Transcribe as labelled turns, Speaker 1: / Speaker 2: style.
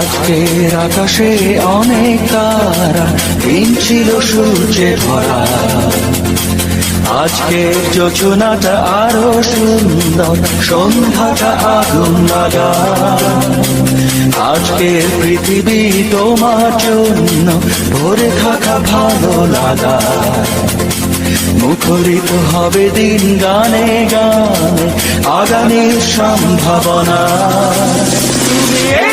Speaker 1: আজকের আকাশে অনেক তারা, দিন ছিল সূর্যে ভরা। আজকের যোজনাটা আরো সুন্দর, সন্ধ্যাটা আগুন লাগা। আজকের পৃথিবী তোমার জন্য ভরে থাকা ভালো লাগা। মুখরিত হবে দিন গানে গানে, আগামীর সম্ভাবনা। তুমি